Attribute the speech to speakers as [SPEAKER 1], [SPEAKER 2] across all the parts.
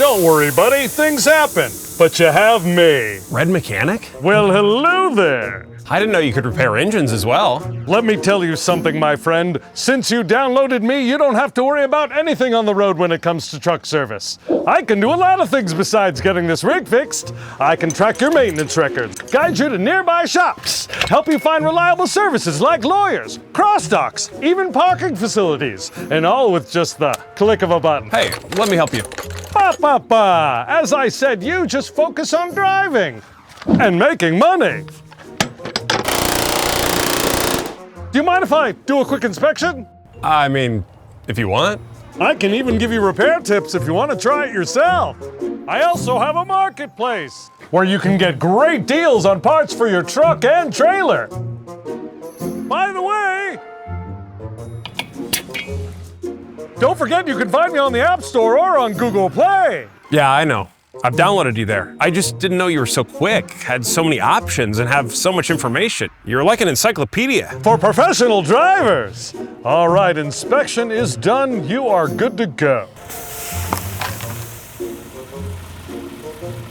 [SPEAKER 1] Don't worry, buddy, things happen. But you have me.
[SPEAKER 2] RedMechanic?
[SPEAKER 1] Well, hello there.
[SPEAKER 2] I didn't know you could repair engines as well.
[SPEAKER 1] Let me tell you something, my friend. Since you downloaded me, you don't have to worry about anything on the road when it comes to truck service. I can do a lot of things besides getting this rig fixed. I can track your maintenance records, guide you to nearby shops, help you find reliable services like lawyers, cross-docks, even parking facilities, and all with just the click of a button.
[SPEAKER 2] Hey, let me help you.
[SPEAKER 1] As I said, you just focus on driving and making money. Do you mind if I do a quick inspection?
[SPEAKER 2] I mean, if you want.
[SPEAKER 1] I can even give you repair tips if you want to try it yourself. I also have a marketplace where you can get great deals on parts for your truck and trailer. By the way, don't forget you can find me on the App Store or on Google Play.
[SPEAKER 2] Yeah, I know. I've downloaded you there. I just didn't know you were so quick, had so many options, and have so much information. You're like an encyclopedia.
[SPEAKER 1] For professional drivers. All right, inspection is done. You are good to go.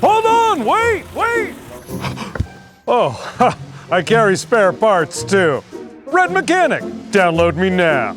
[SPEAKER 1] Hold on, wait. Oh, I carry spare parts too. RedMechanic, download me now.